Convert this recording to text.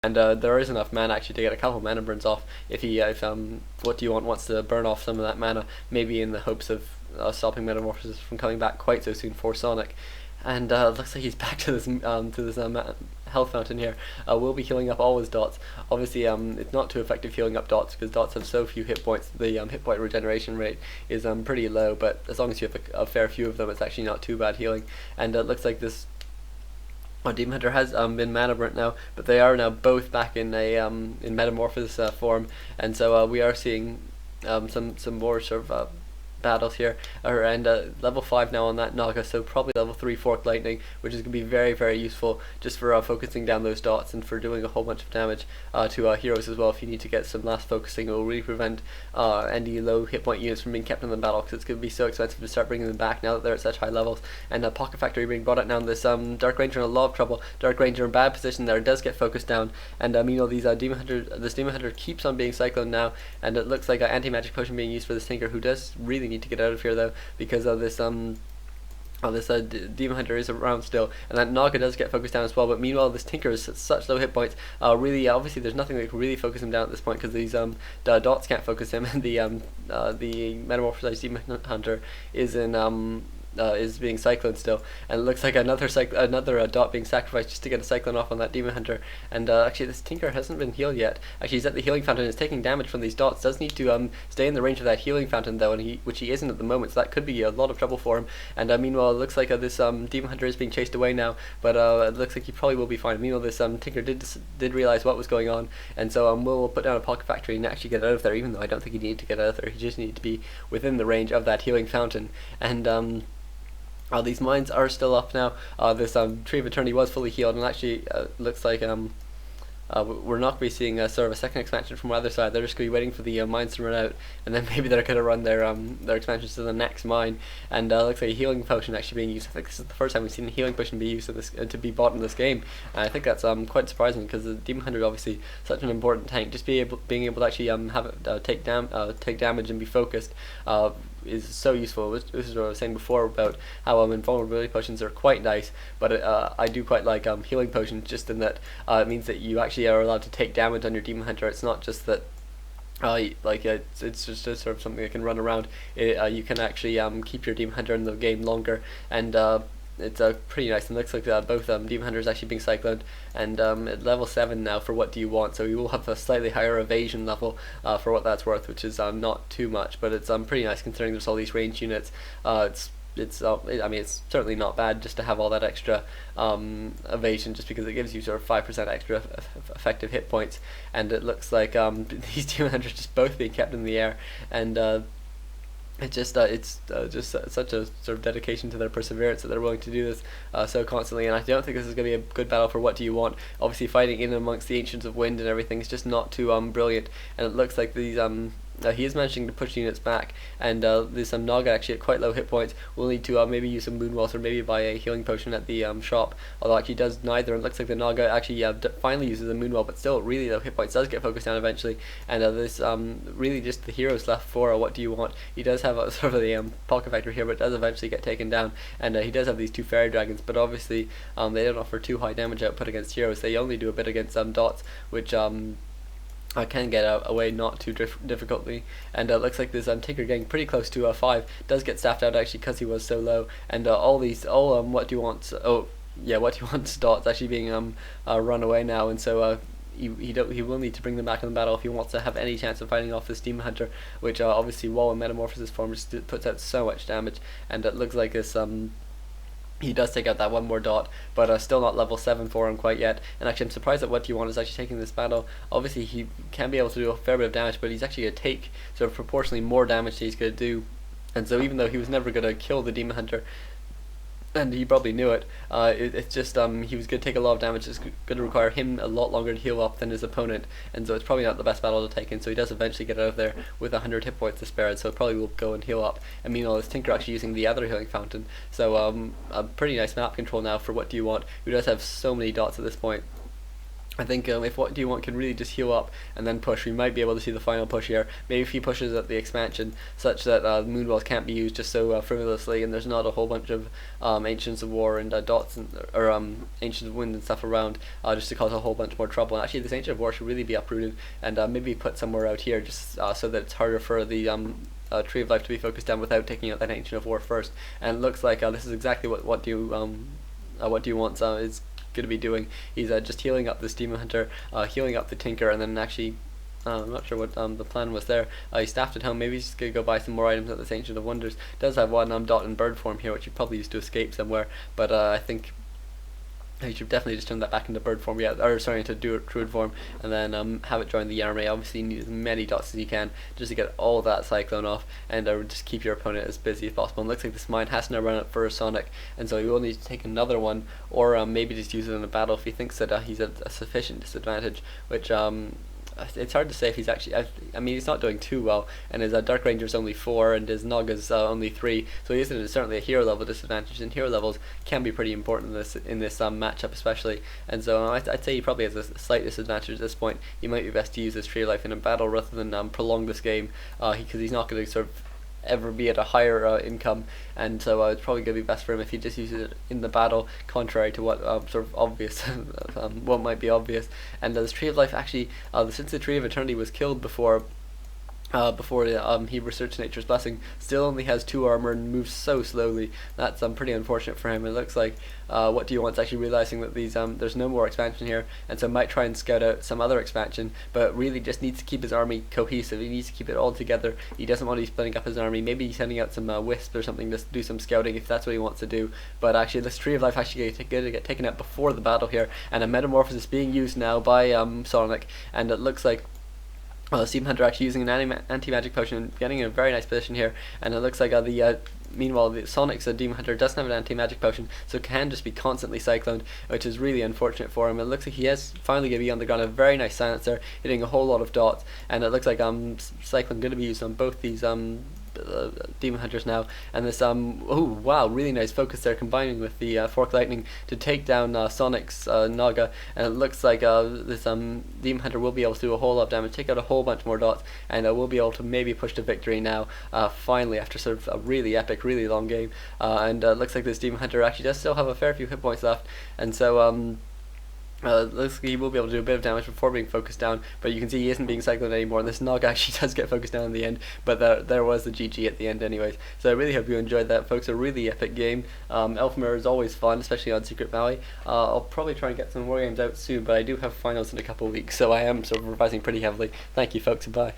and there is enough mana actually to get a couple mana burns off if What Do You Want wants to burn off some of that mana, maybe in the hopes of stopping Metamorphosis from coming back quite so soon for Sonic. And looks like he's back to this health fountain here. Will be healing up all his dots. Obviously, it's not too effective healing up dots because dots have so few hit points. The hit point regeneration rate is pretty low, but as long as you have a fair few of them, it's actually not too bad healing. And it looks like this Demon Hunter has been mana burnt now, but they are now both back in a in Metamorphosis form, and so we are seeing some more sort of battles here, and level 5 now on that Naga, so probably level 3 Forked Lightning, which is going to be very, very useful just for focusing down those dots and for doing a whole bunch of damage to heroes as well. If you need to get some last focusing, it will really prevent any low hit point units from being kept in the battle, because it's going to be so expensive to start bringing them back now that they're at such high levels. And Pocket Factory being brought out now, this Dark Ranger in a lot of trouble. Dark Ranger in bad position there, does get focused down, and meanwhile this Demon Hunter keeps on being cycloned now, and it looks like an anti-magic potion being used for this Tinker, who does really need to get out of here though, because of this Demon Hunter is around still, and that Naga does get focused down as well. But meanwhile, this Tinker is at such low hit points. Really, obviously, there's nothing that can really focus him down at this point, because these dots can't focus him, and the Metamorphosized Demon Hunter is being cycloned still, and it looks like another dot being sacrificed just to get a cyclone off on that Demon Hunter. And actually, this Tinker hasn't been healed yet. Actually, he's at the healing fountain, is taking damage from these dots. Does need to stay in the range of that healing fountain though, and which he isn't at the moment, so that could be a lot of trouble for him. And meanwhile, it looks like this Demon Hunter is being chased away now, but it looks like he probably will be fine. Meanwhile, this Tinker did realize what was going on, and so will put down a Pocket Factory and actually get out of there. Even though I don't think he needed to get out of there, he just needed to be within the range of that healing fountain. And these mines are still up now. This Tree of Eternity was fully healed, and actually looks like we're not going to be seeing sort of a second expansion from either side. They're just going to be waiting for the mines to run out, and then maybe they're going to run their expansions to the next mine. And looks like a healing potion actually being used. I think this is the first time we've seen a healing potion be used in this, to be bought in this game. And I think that's quite surprising, because the Demon Hunter is obviously such an important tank. Just being able to actually have it take damage and be focused is so useful. This is what I was saying before about how invulnerability potions are quite nice, but I do quite like healing potions, just in that it means that you actually are allowed to take damage on your Demon Hunter. It's not just that it's just sort of something that can run around. You can actually keep your Demon Hunter in the game longer, and it's pretty nice. And looks like both Demon Hunters actually being cycloned, and at level 7 now for What Do You Want, so you will have a slightly higher evasion level for what that's worth, which is not too much, but it's pretty nice considering there's all these ranged units. I mean, it's certainly not bad just to have all that extra evasion, just because it gives you sort of 5% extra effective hit points. And it looks like these Demon Hunters just both being kept in the air, and it's just such a sort of dedication to their perseverance that they're willing to do this so constantly. And I don't think this is going to be a good battle for What Do You Want. Obviously, fighting in amongst the Ancients of Wind and everything is just not too brilliant. And it looks like these he is managing to push units back, and there's some Naga actually at quite low hit points. We'll need to maybe use some Moonwalls, or maybe buy a healing potion at the shop, although actually does neither. It looks like the Naga actually finally uses a Moonwall, but still really low hit points, does get focused down eventually. And this really just the heroes left for What Do You Want. He does have a sort of the Pocket Factory here, but does eventually get taken down, and he does have these 2 Fairy Dragons, but obviously they don't offer too high damage output against heroes. They only do a bit against dots, which I can get away not too difficultly. And it looks like this Tinker getting pretty close to 5, does get staffed out actually because he was so low. And all What Do You Want, What Do You Want dots actually being run away now, and so he will need to bring them back in the battle if he wants to have any chance of fighting off this Demon Hunter, which obviously while in Metamorphosis form just puts out so much damage. And it looks like this he does take out that one more dot, but still not level 7 for him quite yet. And actually, I'm surprised that What Do You Want is actually taking this battle. Obviously, he can be able to do a fair bit of damage, but he's actually going to take sort of proportionally more damage than he's going to do. And so even though he was never going to kill the Demon Hunter, and he probably knew it, it's just he was going to take a lot of damage. It's going to require him a lot longer to heal up than his opponent, and so it's probably not the best battle to take in. So he does eventually get out of there with 100 hit points to spare, and so probably will go and heal up. And meanwhile, this Tinker actually using the other healing fountain, so a pretty nice map control now for What Do You Want, who does have so many dots at this point. I think if Whatdoyouwant can really just heal up and then push, we might be able to see the final push here. Maybe if he pushes at the expansion such that Moonwells can't be used just so frivolously, and there's not a whole bunch of Ancients of War and dots or Ancients of Wind and stuff around just to cause a whole bunch more trouble. And actually, this Ancient of War should really be uprooted and maybe put somewhere out here just so that it's harder for the Tree of Life to be focused down without taking out that Ancient of War first. And it looks like this is exactly what do you want is going to be doing. He's just healing up this Demon Hunter, healing up the Tinker, and then actually I'm not sure what the plan was there. He staffed at home. Maybe he's just going to go buy some more items at this Ancient of Wonders. Does have one dot in bird form here, which he probably used to escape somewhere, but I think you should definitely just turn that back into bird form, into druid form, and then have it join the army. Obviously, you need as many dots as you can just to get all that cyclone off, and just keep your opponent as busy as possible. And it looks like this mine has now run out for a Sonic, and so he will need to take another one, or maybe just use it in a battle if he thinks that he's at a sufficient disadvantage, which it's hard to say if he's actually. I mean, he's not doing too well, and his Dark Ranger's only 4, and his Naga's only 3, so he isn't certainly a hero level disadvantage. And hero levels can be pretty important in this matchup, especially. And so I'd say he probably has a slight disadvantage at this point. He might be best to use his Tree of Life in a battle rather than prolong this game, because he's not going to sort of ever be at a higher income, and so it's probably going to be best for him if he just uses it in the battle, contrary to what sort of obvious what might be obvious. And this Tree of Life actually, since the Tree of Eternity was killed before he researched Nature's Blessing, still only has 2 armor and moves so slowly. That's pretty unfortunate for him. It looks like Whatdoyouwant's actually realizing that these there's no more expansion here, and so might try and scout out some other expansion, but really just needs to keep his army cohesive. He needs to keep it all together. He doesn't want to be splitting up his army. Maybe he's sending out some wisps or something to do some scouting if that's what he wants to do. But actually, this Tree of Life actually going to get taken out before the battle here, and a Metamorphosis being used now by Sonic, and it looks like Demon Hunter actually using an anti-magic potion, getting in a very nice position here, and it looks like meanwhile the Sonic's Demon Hunter doesn't have an anti-magic potion, so can just be constantly cycloned, which is really unfortunate for him. It looks like he is finally going to be on the ground, a very nice silencer, hitting a whole lot of dots, and it looks like cyclone going to be used on both these Demon Hunters now, and this oh wow, really nice focus there, combining with the Fork Lightning to take down Sonic's Naga, and it looks like this Demon Hunter will be able to do a whole lot of damage, take out a whole bunch more dots, and we'll be able to maybe push to victory now, finally, after sort of a really epic, really long game. And it looks like this Demon Hunter actually does still have a fair few hit points left, and so looks like he will be able to do a bit of damage before being focused down, but you can see he isn't being cycled anymore, and this Nog actually does get focused down in the end, but there was the GG at the end anyways. So I really hope you enjoyed that, folks. A really epic game. Elfmere is always fun, especially on Secret Valley. I'll probably try and get some more games out soon, but I do have finals in a couple of weeks, so I am sort of revising pretty heavily. Thank you, folks, and bye.